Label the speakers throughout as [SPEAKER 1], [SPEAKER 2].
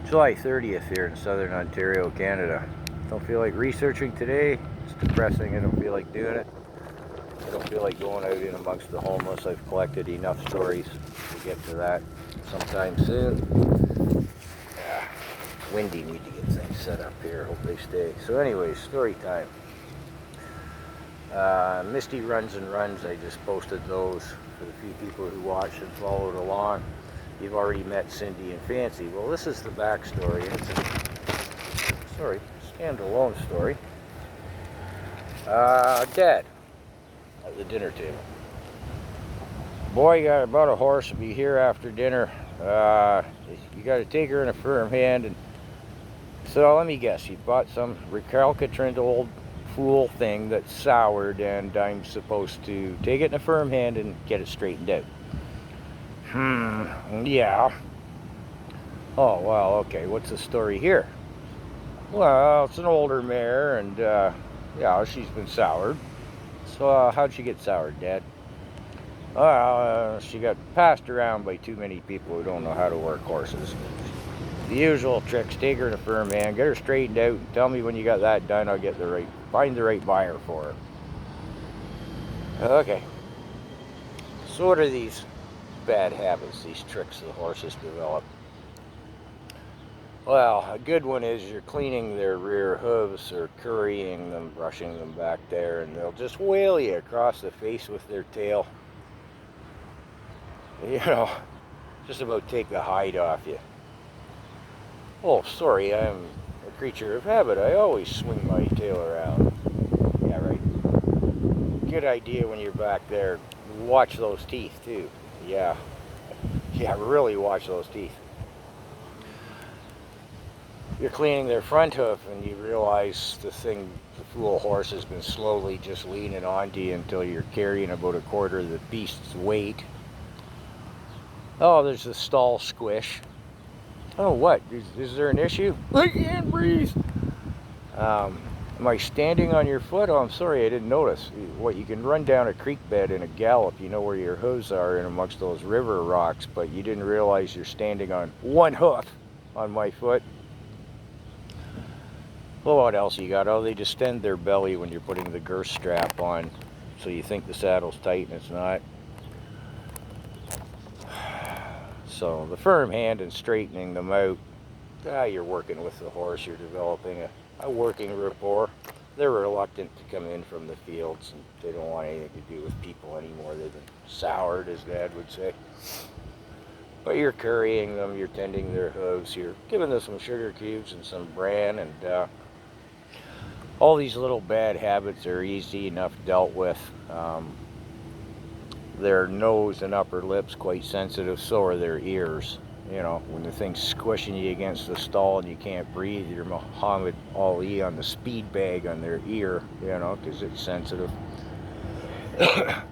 [SPEAKER 1] July 30th here in southern Ontario, Canada. Don't feel like researching today. It's depressing. I don't feel like doing it. I don't feel like going out in amongst the homeless. I've collected enough stories. We'll get to that sometime soon. Yeah, windy. Need to get things set up here. Hope they stay. So anyways, story time. Misty Runs and Runs. I just posted those for the few people who watched and followed along. You've already met Cindy and Fancy. Well, this is the backstory. It's a standalone story. Dad at the dinner table. Boy, you got about a horse to be here after dinner. You got to take her in a firm hand. And so let me guess, you bought some recalcitrant old fool thing that's soured, and I'm supposed to take it in a firm hand and get it straightened out. Yeah. Oh, well, okay, what's the story here? Well, it's an older mare, and, yeah, she's been soured. So, how'd she get soured, Dad? Well, she got passed around by too many people who don't know how to work horses. The usual tricks: take her in a firm hand, get her straightened out, and tell me when you got that done, I'll find the right buyer for her. Okay. So what are these bad habits, these tricks the horses develop? Well, a good one is you're cleaning their rear hooves or currying them, brushing them back there, and they'll just whale you across the face with their tail. You know, just about take the hide off you. Oh, sorry, I'm a creature of habit. I always swing my tail around. Yeah, right. Good idea when you're back there. Watch those teeth, too. Yeah, really watch those teeth. You're cleaning their front hoof and you realize the fool horse has been slowly just leaning onto you until you're carrying about a quarter of the beast's weight. Oh, there's the stall squish. Oh, what? Is there an issue? I can't breathe. Am I standing on your foot? Oh, I'm sorry, I didn't notice. What, you can run down a creek bed in a gallop. You know where your hooves are in amongst those river rocks, but you didn't realize you're standing on one hoof on my foot. Well, what else you got? Oh, they distend their belly when you're putting the girth strap on, so you think the saddle's tight and it's not. So the firm hand and straightening them out, you're working with the horse, you're developing a working rapport. They're reluctant to come in from the fields, and they don't want anything to do with people anymore. They've been soured, as Dad would say. But you're currying them, you're tending their hooves, you're giving them some sugar cubes and some bran, and all these little bad habits are easy enough dealt with. Their nose and upper lips quite sensitive, so are their ears. You know, when the thing's squishing you against the stall and you can't breathe, you're Muhammad Ali on the speed bag on their ear, you know, because it's sensitive.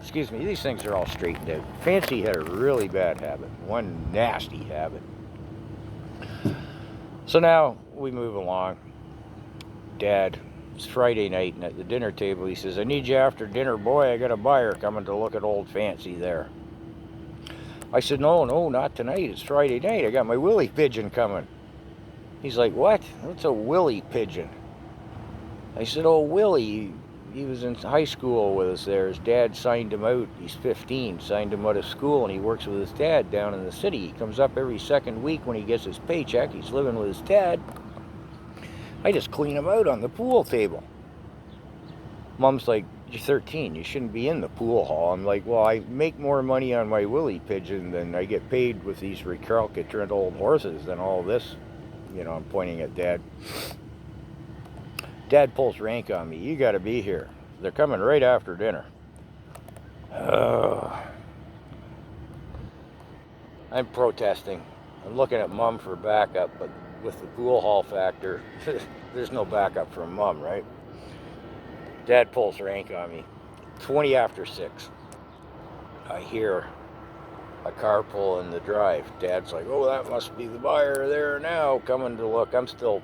[SPEAKER 1] Excuse me, these things are all straightened out. Fancy had a really bad habit, one nasty habit. So now we move along. Dad, it's Friday night, and at the dinner table he says, I need you after dinner, boy. I got a buyer coming to look at old Fancy there. I said, no, not tonight. It's Friday night. I got my Willie Pigeon coming. He's like, what? What's a Willie Pigeon? I said, oh, Willie, he was in high school with us there. His dad signed him out. He's 15, signed him out of school, and he works with his dad down in the city. He comes up every second week when he gets his paycheck. He's living with his dad. I just clean him out on the pool table. Mom's like, you're 13, you shouldn't be in the pool hall. I'm like, well, I make more money on my Willie Pigeon than I get paid with these recalcitrant old horses than all this. You know, I'm pointing at Dad. Dad pulls rank on me. You gotta be here. They're coming right after dinner. I'm protesting. I'm looking at Mom for backup, but with the pool hall factor, there's no backup from Mom, right? Dad pulls rank on me. 20 after 6. I hear a car pull in the drive. Dad's like, oh, that must be the buyer there now, coming to look. I'm still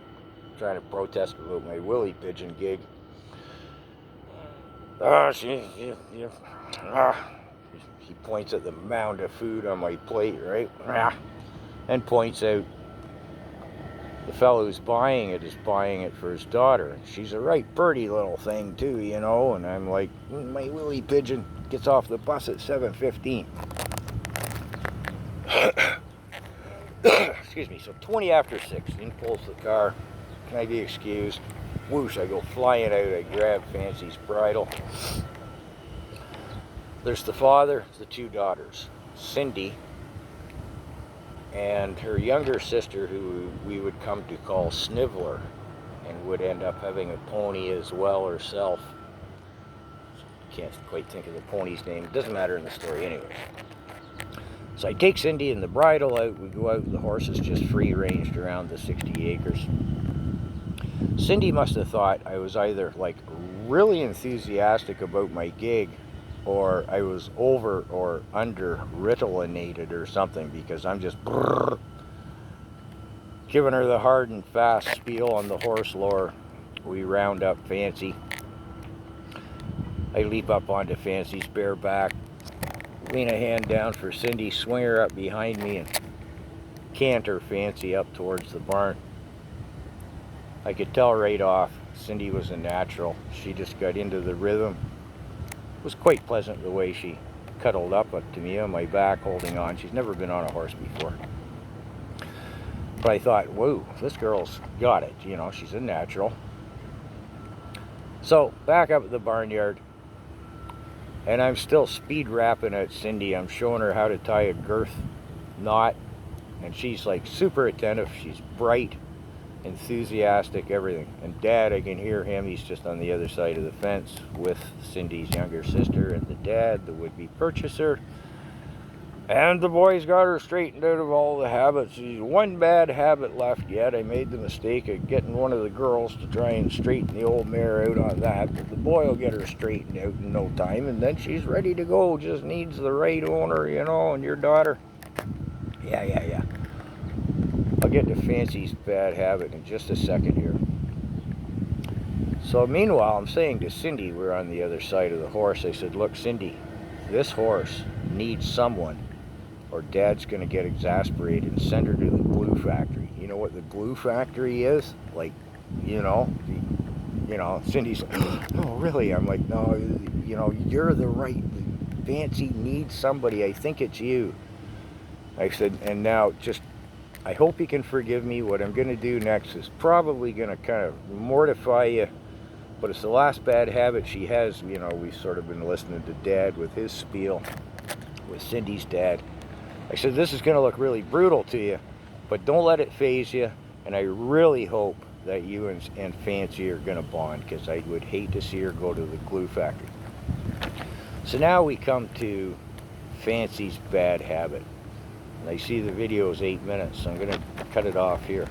[SPEAKER 1] trying to protest about my Willie Pigeon gig. He points at the mound of food on my plate, right? And points out, the fellow who's buying it is buying it for his daughter. And she's a right pretty little thing too, you know. And I'm like, my Willie Pigeon gets off the bus at 7:15. Excuse me. So 20 after 6, in pulls the car. Can I be excused? Whoosh, I go flying out. I grab Fancy's bridle. There's the father, the 2 daughters, Cindy, and her younger sister, who we would come to call Sniveler, and would end up having a pony as well herself. Can't quite think of the pony's name. It doesn't matter in the story anyway. So I take Cindy and the bridle out. We go out. The horse is just free-ranged around the 60 acres. Cindy must have thought I was either like really enthusiastic about my gig, or I was over or under Ritalinated or something, because I'm just giving her the hard and fast spiel on the horse lore. We round up Fancy. I leap up onto Fancy's bare back, lean a hand down for Cindy, swing her up behind me, and canter Fancy up towards the barn. I could tell right off Cindy was a natural. She just got into the rhythm. It was quite pleasant the way she cuddled up to me on my back, holding on. She's never been on a horse before. But I thought, whoa, this girl's got it. You know, she's a natural. So, back up at the barnyard. And I'm still speed rapping at Cindy. I'm showing her how to tie a girth knot. And she's like super attentive. She's bright, enthusiastic, everything. And Dad, I can hear him. He's just on the other side of the fence with Cindy's younger sister and the dad, the would-be purchaser. And the boy's got her straightened out of all the habits. She's one bad habit left yet. I made the mistake of getting one of the girls to try and straighten the old mare out on that. But the boy will get her straightened out in no time, and then she's ready to go. Just needs the right owner, you know. And your daughter, yeah. I'll get to Fancy's bad habit in just a second here. So meanwhile, I'm saying to Cindy, we're on the other side of the horse. I said, look, Cindy, this horse needs someone, or Dad's going to get exasperated and send her to the glue factory. You know what the glue factory is? Like, Cindy's like, no, really? I'm like, no, you're the right. Fancy needs somebody. I think it's you. I said, and now just, I hope you can forgive me. What I'm going to do next is probably going to kind of mortify you, but it's the last bad habit she has. You know, we've sort of been listening to Dad with his spiel, with Cindy's dad. I said, this is going to look really brutal to you, but don't let it faze you, and I really hope that you and Fancy are going to bond, because I would hate to see her go to the glue factory. So now we come to Fancy's bad habit. And I see the video is 8 minutes, so I'm going to cut it off here.